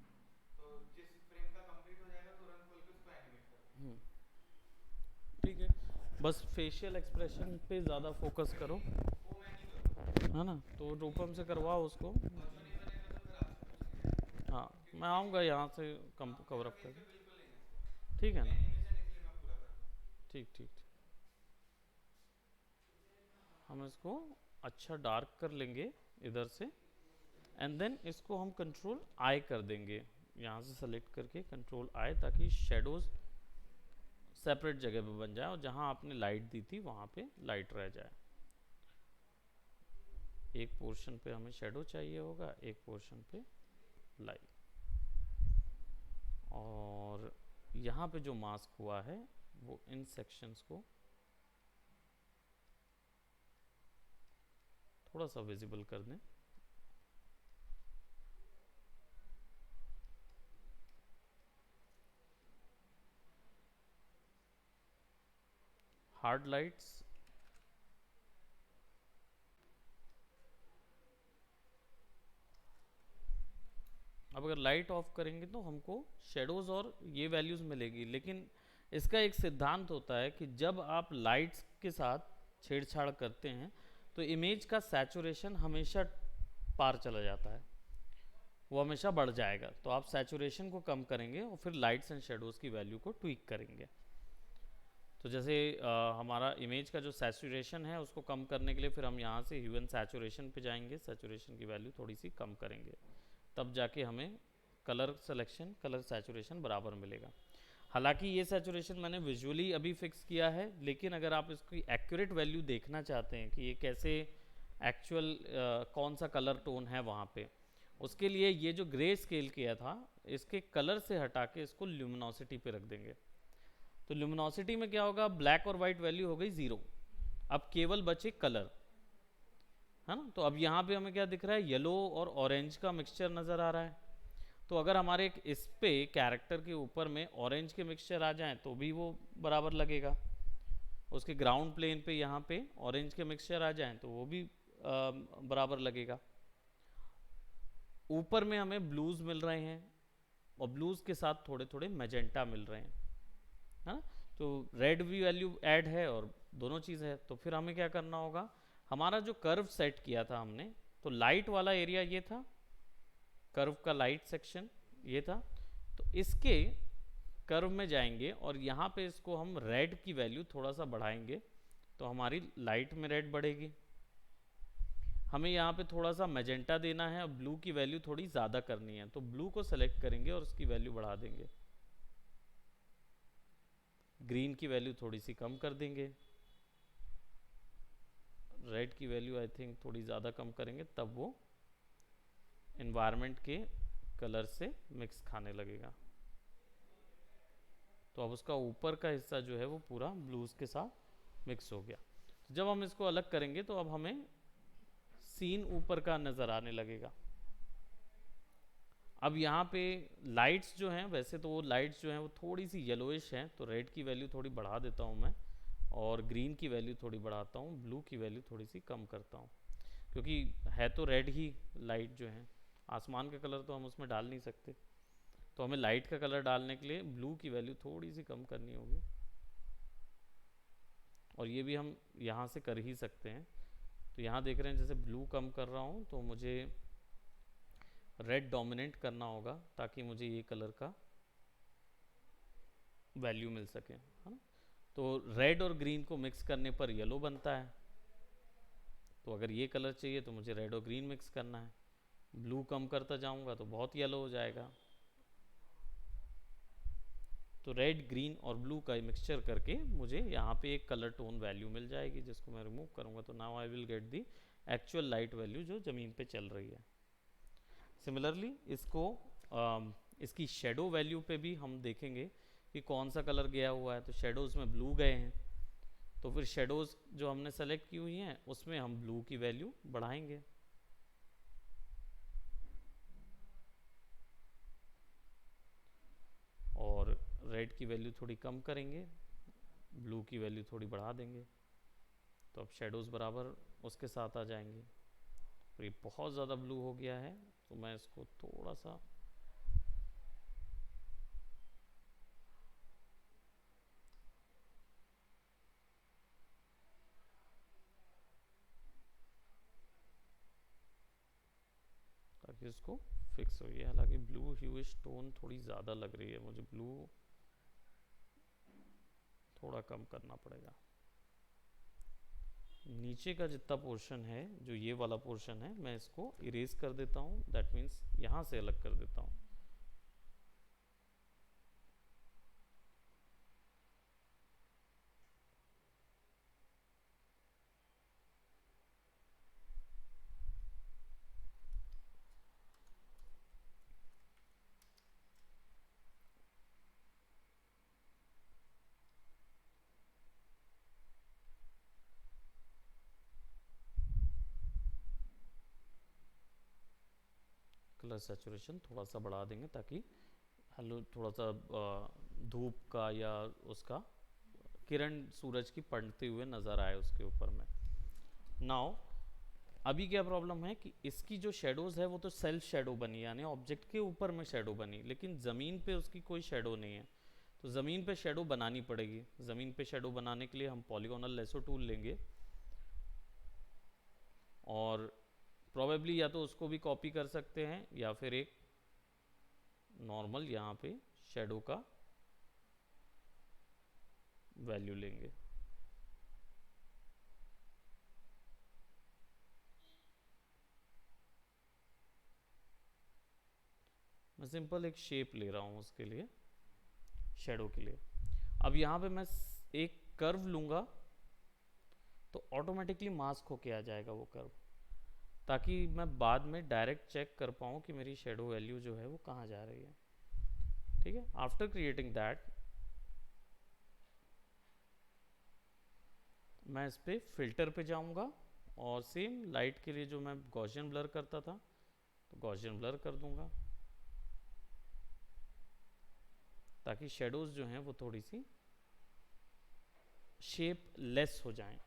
तो जिस फ्रेम का कंप्लीट हो जाएगा तुरंत खोल के उसको एनिमेट कर दूँ। ठीक है, बस फेशियल एक्सप्रेशन पे ज़्यादा फोकस करो, वो मैं नहीं करूँगा, है ना। तो रूपम से करवाओ उसको। और जो नहीं बनेगा तो फिर आपसे पूछेंगे, हाँ, क्योंकि मैं आऊँगा यहाँ से कम कवर मेरा अप फेस पे करके। बिल्कुल नहीं है इसका ठीक है ना। एनिमेशन, इसलिए मैं पूरा कर रहा हूँ। ठीक ठीक ठीक। हम इसको अच्छा डार्क कर लेंगे इधर से, एंड देन इसको हम कंट्रोल आई कर देंगे, यहाँ से सेलेक्ट करके कंट्रोल आई, ताकि शेडोज सेपरेट जगह पे बन जाए और जहाँ आपने लाइट दी थी वहाँ पे लाइट रह जाए। एक पोर्शन पे हमें शेडो चाहिए होगा, एक पोर्शन पे लाइट। और यहाँ पे जो मास्क हुआ है वो इन सेक्शंस को थोड़ा सा विजिबल कर दें। हार्ड लाइट्स, अब अगर लाइट ऑफ करेंगे तो हमको शेडोज और ये वैल्यूज मिलेगी, लेकिन इसका एक सिद्धांत होता है कि जब आप लाइट्स के साथ छेड़छाड़ करते हैं तो इमेज का सैचुरेशन हमेशा पार चला जाता है, वो हमेशा बढ़ जाएगा। तो आप सैचुरेशन को कम करेंगे और फिर लाइट्स एंड शेडोज़ की वैल्यू को ट्विक करेंगे। तो जैसे हमारा इमेज का जो सैचुरेशन है उसको कम करने के लिए फिर हम यहाँ से ह्यू एंड सैचुरेशन पे जाएंगे, सैचुरेशन की वैल्यू थोड़ी सी कम करेंगे, तब जाके हमें कलर सिलेक्शन, कलर सैचुरेशन बराबर मिलेगा। हालांकि ये सैचुरेशन मैंने विजुअली अभी फिक्स किया है, लेकिन अगर आप इसकी एक्यूरेट वैल्यू देखना चाहते हैं कि ये कैसे एक्चुअल कौन सा कलर टोन है वहाँ पे, उसके लिए ये जो ग्रे स्केल किया था इसके कलर से हटा के इसको ल्यूमिनोसिटी पे रख देंगे। तो ल्यूमिनोसिटी में क्या होगा, ब्लैक और वाइट वैल्यू हो गई 0, अब केवल बचे कलर, है ना। तो अब यहाँ पे हमें क्या दिख रहा है, येलो और ऑरेंज का मिक्सचर नज़र आ रहा है। तो अगर हमारे इस पे कैरेक्टर के ऊपर में ऑरेंज के मिक्सचर आ जाएं तो भी वो बराबर लगेगा, उसके ग्राउंड प्लेन पे यहाँ पे ऑरेंज के मिक्सचर आ जाएं तो वो भी बराबर लगेगा। ऊपर में हमें ब्लूज मिल रहे हैं और ब्लूज के साथ थोड़े थोड़े मैजेंटा मिल रहे हैं, है ना। तो रेड भी वैल्यू ऐड है और दोनों चीज़ है। तो फिर हमें क्या करना होगा, हमारा जो कर्व सेट किया था हमने, तो लाइट वाला एरिया ये था, कर्व का लाइट सेक्शन ये था, तो इसके कर्व में जाएंगे और यहाँ पे इसको हम रेड की वैल्यू थोड़ा सा बढ़ाएंगे तो हमारी लाइट में रेड बढ़ेगी। हमें यहाँ पे थोड़ा सा मैजेंटा देना है और ब्लू की वैल्यू थोड़ी ज़्यादा करनी है, तो ब्लू को सेलेक्ट करेंगे और उसकी वैल्यू बढ़ा देंगे। ग्रीन की वैल्यू थोड़ी सी कम कर देंगे, रेड की वैल्यू आई थिंक थोड़ी ज़्यादा कम करेंगे, तब वो इन्वायरमेंट के कलर से मिक्स खाने लगेगा। तो अब उसका ऊपर का हिस्सा जो है वो पूरा ब्लूज के साथ मिक्स हो गया। तो जब हम इसको अलग करेंगे तो अब हमें सीन ऊपर का नज़र आने लगेगा। अब यहाँ पे लाइट्स जो हैं, वैसे तो वो लाइट्स जो हैं वो थोड़ी सी येलोइश हैं, तो रेड की वैल्यू थोड़ी बढ़ा देता हूँ मैं और ग्रीन की वैल्यू थोड़ी बढ़ाता हूँ, ब्लू की वैल्यू थोड़ी सी कम करता हूँ, क्योंकि है तो रेड ही लाइट जो है, आसमान का कलर तो हम उसमें डाल नहीं सकते, तो हमें लाइट का कलर डालने के लिए ब्लू की वैल्यू थोड़ी सी कम करनी होगी। और ये भी हम यहाँ से कर ही सकते हैं। तो यहाँ देख रहे हैं जैसे ब्लू कम कर रहा हूँ तो मुझे रेड डोमिनेट करना होगा ताकि मुझे ये कलर का वैल्यू मिल सके, है ना। तो रेड और ग्रीन को मिक्स करने पर येलो बनता है, तो अगर ये कलर चाहिए तो मुझे रेड और ग्रीन मिक्स करना है। ब्लू कम करता जाऊंगा तो बहुत येलो हो जाएगा, तो रेड ग्रीन और ब्लू का मिक्सचर करके मुझे यहाँ पे एक कलर टोन वैल्यू मिल जाएगी, जिसको मैं रिमूव करूँगा तो now I will get the actual light value जो ज़मीन पे चल रही है। सिमिलरली इसको इसकी शेडो वैल्यू पे भी हम देखेंगे कि कौन सा कलर गया हुआ है। तो शेडोज़ में ब्लू गए हैं, तो फिर शेडोज़ जो हमने सेलेक्ट की हुई हैं उसमें हम ब्लू की वैल्यू बढ़ाएंगे। और रेड की वैल्यू थोड़ी कम करेंगे, ब्लू की वैल्यू थोड़ी बढ़ा देंगे। तो अब शेडोज़ बराबर उसके साथ आ जाएंगे। और ये बहुत ज़्यादा ब्लू हो गया है, तो मैं इसको थोड़ा सा ताकि इसको फिक्स हो। ये हालांकि ब्लू ह्यूइश टोन थोड़ी ज़्यादा लग रही है, मुझे ब्लू थोड़ा कम करना पड़ेगा। नीचे का जितना पोर्शन है, जो ये वाला पोर्शन है, मैं इसको इरेज कर देता हूँ, दैट मीन्स यहाँ से अलग कर देता हूँ। कलर सैचुरेशन थोड़ा सा बढ़ा देंगे ताकि हलो थोड़ा सा धूप का या उसका किरण सूरज की पड़ते हुए नज़र आए उसके ऊपर में। नाउ अभी क्या प्रॉब्लम है कि इसकी जो शेडोज़ है वो तो सेल्फ शेडो बनी, यानी ऑब्जेक्ट के ऊपर में शेडो बनी, लेकिन ज़मीन पे उसकी कोई शेडो नहीं है। तो ज़मीन पे शेडो बनानी पड़ेगी। ज़मीन पे शेडो बनाने के लिए हम पॉलीगोनल लेसो टूल लेंगे और प्रोबेबली या तो उसको भी कॉपी कर सकते हैं या फिर एक नॉर्मल यहाँ पे शेडो का वैल्यू लेंगे। मैं सिंपल एक शेप ले रहा हूँ उसके लिए, शेडो के लिए। अब यहाँ पे मैं एक कर्व लूँगा तो ऑटोमेटिकली मास्क होके आ जाएगा वो कर्व, ताकि मैं बाद में डायरेक्ट चेक कर पाऊँ कि मेरी शेडो वैल्यू जो है वो कहाँ जा रही है। ठीक है, आफ्टर क्रिएटिंग दैट मैं इस पर फिल्टर पे जाऊँगा और सेम लाइट के लिए जो मैं गॉसियन ब्लर करता था तो गॉसियन ब्लर कर दूँगा, ताकि शेडोज़ जो हैं वो थोड़ी सी शेप लेस हो जाएं,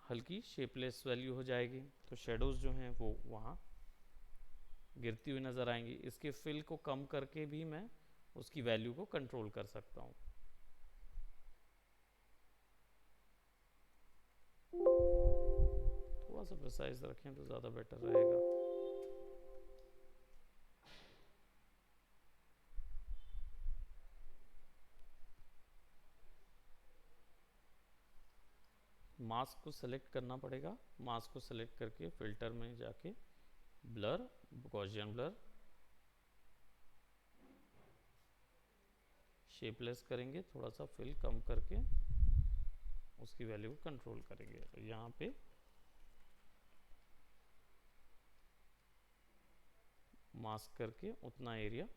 हल्की शेपलेस वैल्यू हो जाएगी। तो शेडोज़ जो हैं वो वहाँ गिरती हुई नज़र आएंगी। इसके फिल को कम करके भी मैं उसकी वैल्यू को कंट्रोल कर सकता हूँ। थोड़ा सा प्रिसाइज रखें तो ज़्यादा बेटर रहेगा। मास्क को सेलेक्ट करना पड़ेगा। मास्क को सेलेक्ट करके फिल्टर में जाके ब्लर, गॉसियन ब्लर, शेपलेस करेंगे, थोड़ा सा फिल कम करके उसकी वैल्यू को कंट्रोल करेंगे। तो यहाँ पे मास्क करके उतना एरिया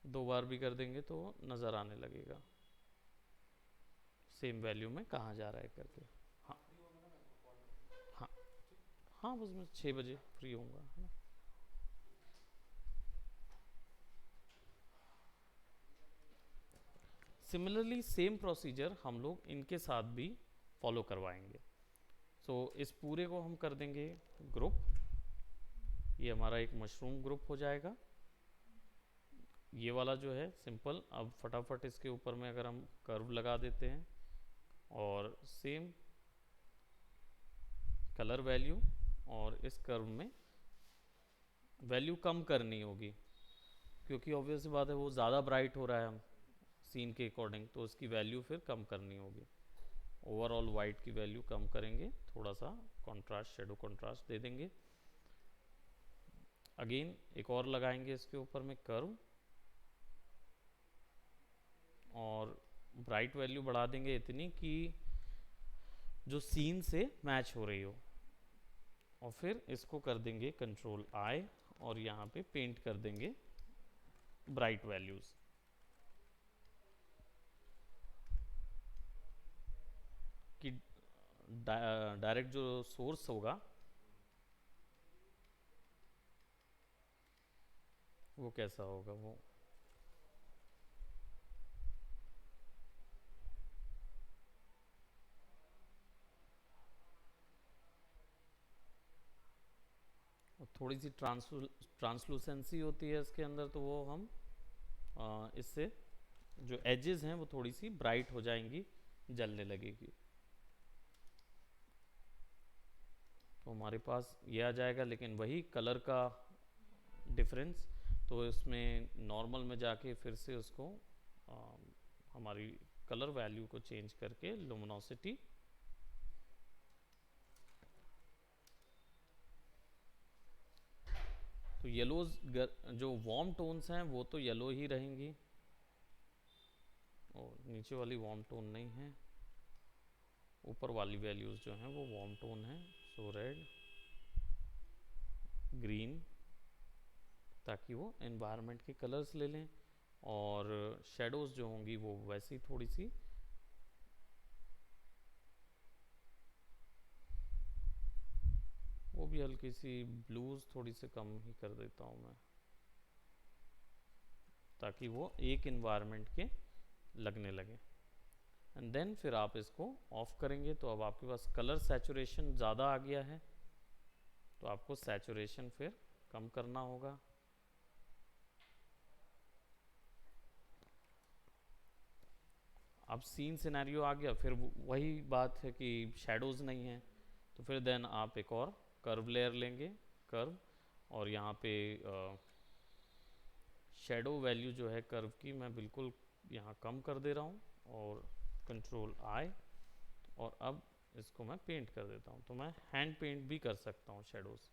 दो बार भी कर देंगे तो नज़र आने लगेगा सेम वैल्यू में कहाँ जा रहा है करके। हाँ हाँ हाँ, बस मैं 6 बजे फ्री होऊंगा, है ना। सिमिलरली सेम प्रोसीजर हम लोग इनके साथ भी फॉलो करवाएंगे। सो इस पूरे को हम कर देंगे ग्रुप। ये हमारा एक मशरूम ग्रुप हो जाएगा। ये वाला जो है सिंपल, अब फटाफट इसके ऊपर में अगर हम कर्व लगा देते हैं और सेम कलर वैल्यू, और इस कर्व में वैल्यू कम करनी होगी क्योंकि ऑब्वियस बात है वो ज़्यादा ब्राइट हो रहा है हम सीन के अकॉर्डिंग, तो उसकी वैल्यू फिर कम करनी होगी। ओवरऑल वाइट की वैल्यू कम करेंगे, थोड़ा सा कंट्रास्ट, शेडो कंट्रास्ट दे देंगे। अगेन एक और लगाएंगे इसके ऊपर में कर्व और ब्राइट वैल्यू बढ़ा देंगे इतनी कि जो सीन से मैच हो रही हो, और फिर इसको कर देंगे कंट्रोल आई और यहाँ पे पेंट कर देंगे ब्राइट वैल्यूज। कि डायरेक्ट जो सोर्स होगा वो कैसा होगा, वो थोड़ी सी ट्रांसलूसेंसी होती है इसके अंदर, तो वो हम इससे जो एजेस हैं वो थोड़ी सी ब्राइट हो जाएंगी, जलने लगेगी। तो हमारे पास ये आ जाएगा, लेकिन वही कलर का डिफरेंस, तो इसमें नॉर्मल में जाके फिर से उसको आ, हमारी कलर वैल्यू को चेंज करके लुमिनोसिटी तो येलोज जो वार्म टोन्स हैं वो तो येलो ही रहेंगी, और नीचे वाली वार्म टोन नहीं है, ऊपर वाली वैल्यूज जो हैं वो वार्म टोन है। सो रेड, ग्रीन, ताकि वो एनवायरनमेंट के कलर्स ले लें, और शेडोज जो होंगी वो वैसी थोड़ी सी वो भी हल्की सी ब्लूज थोड़ी सी कम ही कर देता हूँ मैं, ताकि वो एक इन्वायरमेंट के लगने लगे। एंड देन फिर आप इसको ऑफ करेंगे तो अब आपके पास कलर सैचुरेशन ज़्यादा आ गया है, तो आपको सैचुरेशन फिर कम करना होगा। अब सीन सिनेरियो आ गया, फिर वही बात है कि शेडोज़ नहीं है, तो फिर देन आप एक और कर्व लेयर लेंगे, कर्व, और यहाँ पे शेडो वैल्यू जो है कर्व की मैं बिल्कुल यहाँ कम कर दे रहा हूँ, और कंट्रोल आई, और अब इसको मैं पेंट कर देता हूँ। तो मैं हैंड पेंट भी कर सकता हूँ शेडोज़।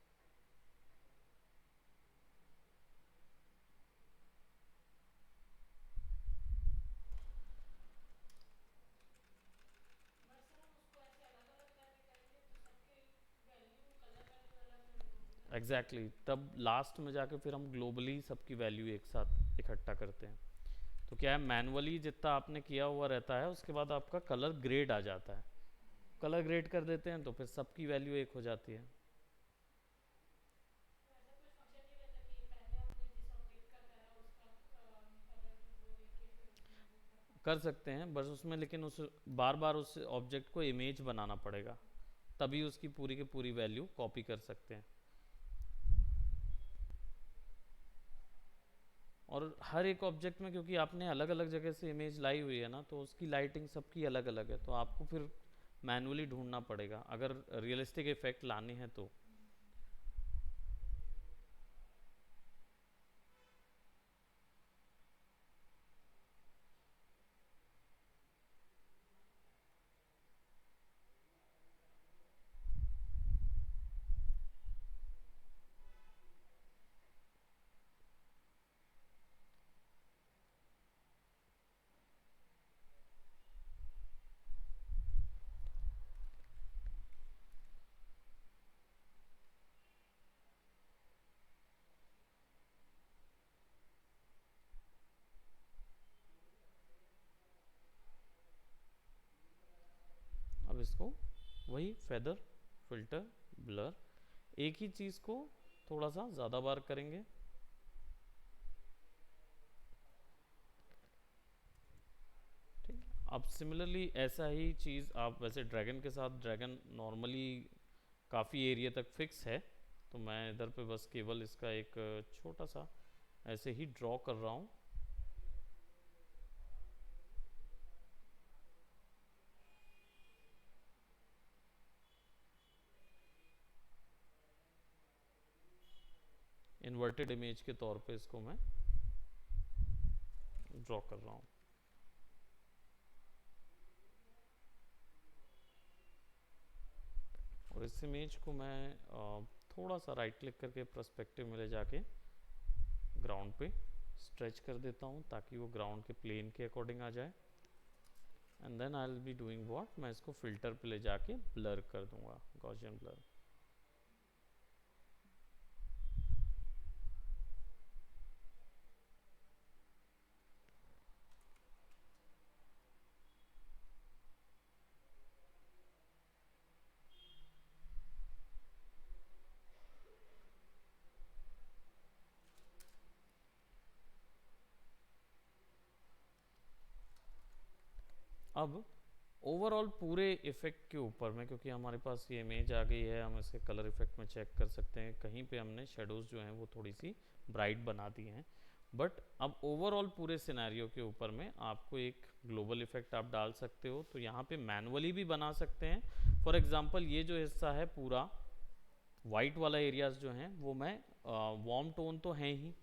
एग्जैक्टली तब लास्ट में जाके फिर हम ग्लोबली सबकी वैल्यू एक साथ इकट्ठा करते हैं। तो क्या है, मैनुअली जितना आपने किया हुआ रहता है उसके बाद आपका कलर ग्रेड आ जाता है, कलर ग्रेड कर देते हैं तो फिर सबकी वैल्यू एक हो जाती है। कर सकते हैं बस उसमें, लेकिन उस बार बार उस ऑब्जेक्ट को इमेज बनाना पड़ेगा, तभी उसकी पूरी की पूरी वैल्यू कॉपी कर सकते हैं। और हर एक ऑब्जेक्ट में क्योंकि आपने अलग अलग जगह से इमेज लाई हुई है ना, तो उसकी लाइटिंग सबकी अलग अलग है, तो आपको फिर मैनुअली ढूंढना पड़ेगा अगर रियलिस्टिक इफेक्ट लाने हैं तो। अब इसको वही फेदर, फिल्टर, ब्लर, एक ही चीज़ को थोड़ा सा ज़्यादा बार करेंगे। ठीक, अब सिमिलरली ऐसा ही चीज़ आप वैसे ड्रैगन के साथ, ड्रैगन नॉर्मली काफ़ी एरिया तक फिक्स है, तो मैं इधर पे बस केवल इसका एक छोटा सा ऐसे ही ड्रॉ कर रहा हूँ। इन्वर्टेड इमेज के तौर पे इसको मैं ड्रॉ कर रहा हूँ। और इस इमेज को मैं थोड़ा सा राइट क्लिक करके पर्सपेक्टिव में ले जाके ग्राउंड पे स्ट्रेच कर देता हूँ, ताकि वो ग्राउंड के प्लेन के अकॉर्डिंग आ जाए। And then I will be doing what, मैं इसको फिल्टर पे ले जाके ब्लर कर दूंगा, गॉसियन ब्लर। अब ओवरऑल पूरे इफेक्ट के ऊपर में, क्योंकि हमारे पास ये इमेज आ गई है, हम इसे कलर इफेक्ट में चेक कर सकते हैं, कहीं पे हमने शेडोज़ जो हैं वो थोड़ी सी ब्राइट बना दी हैं। बट अब ओवरऑल पूरे सिनेरियो के ऊपर में आपको एक ग्लोबल इफेक्ट आप डाल सकते हो, तो यहाँ पे मैनुअली भी बना सकते हैं। फॉर एग्जांपल ये जो हिस्सा है पूरा वाइट वाला एरियाज जो हैं वो मैं वार्म टोन तो हैं ही,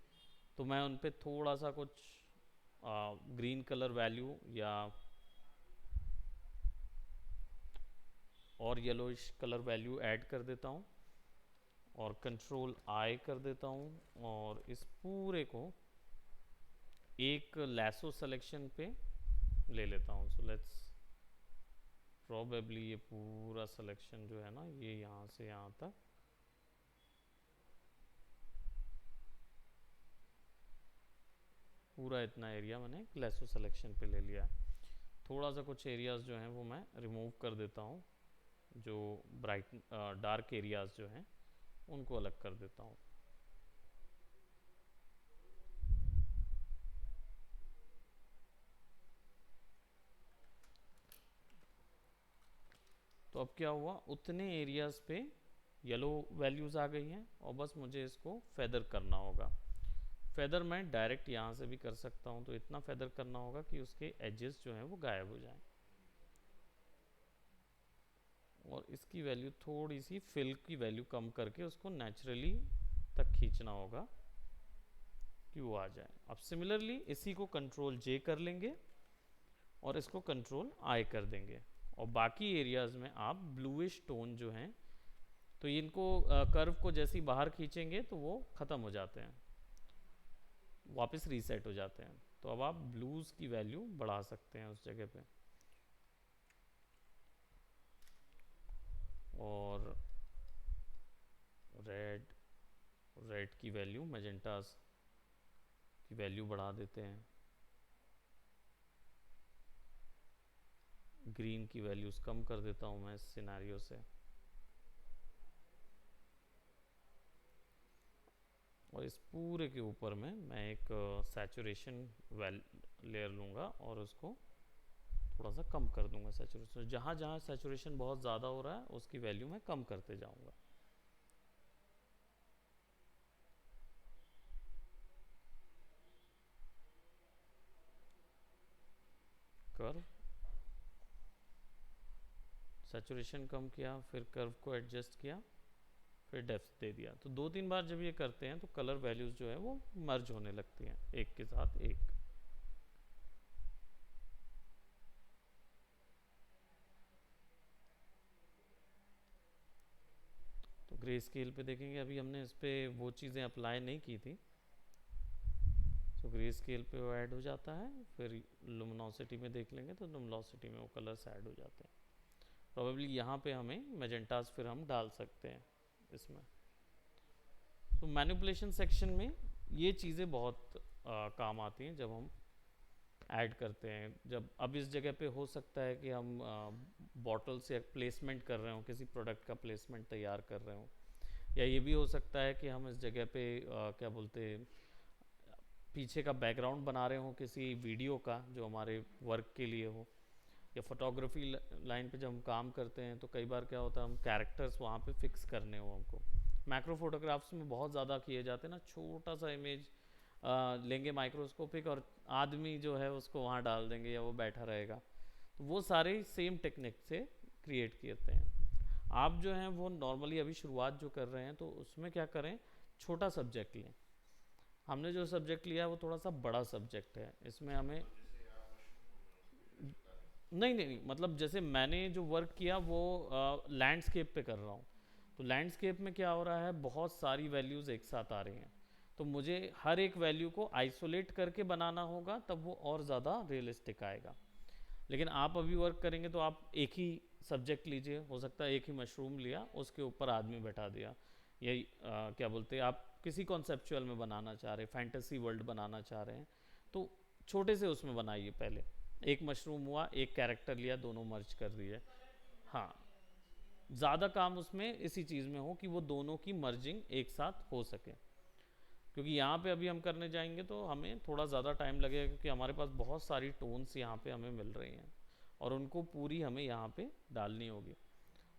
तो मैं उन पे थोड़ा सा कुछ ग्रीन कलर वैल्यू या और येलोइश कलर वैल्यू ऐड कर देता हूँ और कंट्रोल आई कर देता हूँ और इस पूरे को एक लैसो सिलेक्शन पे ले लेता हूँ। सो लेट्स प्रोबेबली ये पूरा सिलेक्शन जो है ना ये यहाँ से यहाँ तक पूरा इतना एरिया मैंने लैसो सिलेक्शन पे ले लिया है। थोड़ा सा कुछ एरियाज जो हैं वो मैं रिमूव कर देता हूँ, जो ब्राइट डार्क एरियाज जो हैं उनको अलग कर देता हूँ। तो अब क्या हुआ, उतने एरियाज पे येलो वैल्यूज़ आ गई हैं और बस मुझे इसको फेदर करना होगा। फेदर मैं डायरेक्ट यहाँ से भी कर सकता हूँ, तो इतना फेदर करना होगा कि उसके एजेस जो हैं वो गायब हो जाएं। और इसकी वैल्यू थोड़ी सी फिल की वैल्यू कम करके उसको नेचुरली तक खींचना होगा कि वो आ जाए। अब सिमिलरली इसी को कंट्रोल जे कर लेंगे और इसको कंट्रोल आई कर देंगे और बाकी एरियाज में आप ब्लूइश टोन जो हैं, तो इनको कर्व को जैसे ही बाहर खींचेंगे तो वो ख़त्म हो जाते हैं, वापस रीसेट हो जाते हैं। तो अब आप ब्लूज की वैल्यू बढ़ा सकते हैं उस जगह पे और रेड रेड की वैल्यू, मैजेंटास की वैल्यू बढ़ा देते हैं, ग्रीन की वैल्यूज़ कम कर देता हूँ मैं इस सिनेरियो से और इस पूरे के ऊपर में मैं एक सैचुरेशन लेयर लूँगा और उसको थोड़ा सा कम कर दूंगा सैचुरेशन। जहाँ जहाँ सैचुरेशन बहुत ज़्यादा हो रहा है उसकी वैल्यू मैं कम करते जाऊँगा। कर्व सैचुरेशन कम किया, फिर कर्व को एडजस्ट किया, फिर डेप्थ दे दिया। तो 2-3 बार जब ये करते हैं तो कलर वैल्यूज़ जो है वो मर्ज होने लगती हैं एक के साथ एक। तो ग्रे स्केल पे देखेंगे, अभी हमने इस पर वो चीज़ें अप्लाई नहीं की थी, तो ग्रे स्केल पे वो ऐड हो जाता है। फिर लुमिनोसिटी में देख लेंगे तो लुमिनोसिटी में वो कलर्स ऐड हो जाते हैं। प्रोबेबली यहाँ पे हमें मैजेंटास फिर हम डाल सकते हैं इसमें। तो मैनिपुलेशन सेक्शन में ये चीज़ें बहुत काम आती हैं जब हम ऐड करते हैं। जब अब इस जगह पे हो सकता है कि हम बॉटल से प्लेसमेंट कर रहे हो, किसी प्रोडक्ट का प्लेसमेंट तैयार कर रहे हो, या ये भी हो सकता है कि हम इस जगह पे क्या बोलते हैं पीछे का बैकग्राउंड बना रहे हो किसी वीडियो का जो हमारे वर्क के लिए हो, या फोटोग्राफी लाइन पे जब हम काम करते हैं तो कई बार क्या होता है हम कैरेक्टर्स वहाँ पे फिक्स करने हो हमको। मैक्रो फोटोग्राफ्स में बहुत ज़्यादा किए जाते हैं ना, छोटा सा इमेज लेंगे माइक्रोस्कोपिक और आदमी जो है उसको वहाँ डाल देंगे या वो बैठा रहेगा, तो वो सारे सेम टेक्निक से क्रिएट करते हैं। आप जो हैं वो नॉर्मली अभी शुरुआत जो कर रहे हैं तो उसमें क्या करें, छोटा सब्जेक्ट लें। हमने जो सब्जेक्ट लिया है वो थोड़ा सा बड़ा सब्जेक्ट है, इसमें हमें नहीं, मतलब जैसे मैंने जो वर्क किया वो लैंडस्केप पे कर रहा हूँ, तो लैंडस्केप में क्या हो रहा है बहुत सारी वैल्यूज़ एक साथ आ रही हैं, तो मुझे हर एक वैल्यू को आइसोलेट करके बनाना होगा, तब वो और ज़्यादा रियलिस्टिक आएगा। लेकिन आप अभी वर्क करेंगे तो आप एक ही सब्जेक्ट लीजिए, हो सकता है एक ही मशरूम लिया, उसके ऊपर आदमी बैठा दिया, यही क्या बोलते हैं, आप किसी कॉन्सेप्चुअल में बनाना चाह रहे हैं, फैंटेसी वर्ल्ड बनाना चाह रहे हैं, तो छोटे से उसमें बनाइए। पहले एक मशरूम हुआ, एक कैरेक्टर लिया, दोनों मर्ज कर दिए। हाँ, ज़्यादा काम उसमें इसी चीज़ में हो कि वो दोनों की मर्जिंग एक साथ हो सके, क्योंकि यहाँ पे अभी हम करने जाएंगे तो हमें थोड़ा ज़्यादा टाइम लगेगा, क्योंकि हमारे पास बहुत सारी टोन्स यहाँ पे हमें मिल रही हैं और उनको पूरी हमें यहाँ पे डालनी होगी।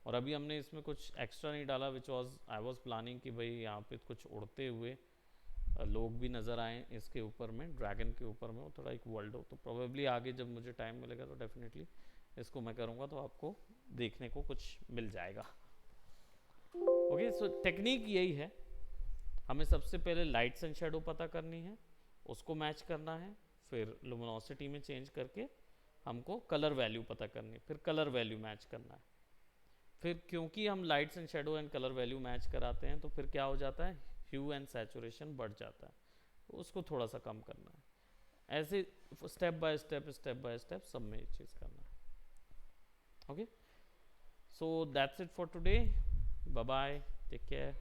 और अभी हमने इसमें कुछ एक्स्ट्रा नहीं डाला, which was I was planning कि भाई यहाँ पे कुछ उड़ते हुए लोग भी नज़र आए इसके ऊपर में, ड्रैगन के ऊपर में, वो थोड़ा एक वर्ल्ड हो। तो प्रोबेबली आगे जब मुझे टाइम मिलेगा तो डेफिनेटली इसको मैं करूँगा, तो आपको देखने को कुछ मिल जाएगा। ओके, सो टेक्निक यही है, हमें सबसे पहले लाइट्स एंड शेडो पता करनी है, उसको मैच करना है, फिर लुमिनोसिटी में चेंज करके हमको कलर वैल्यू पता करनी है, फिर कलर वैल्यू मैच करना है। फिर क्योंकि हम lights and shadow and colour value match कराते हैं तो फिर क्या हो जाता है, ह्यू एंड सैचुरेशन बढ़ जाता है, तो उसको थोड़ा सा कम करना है। ऐसे स्टेप बाय स्टेप सब में ये चीज़ करना है। Okay, so that's it for today, bye bye, take care.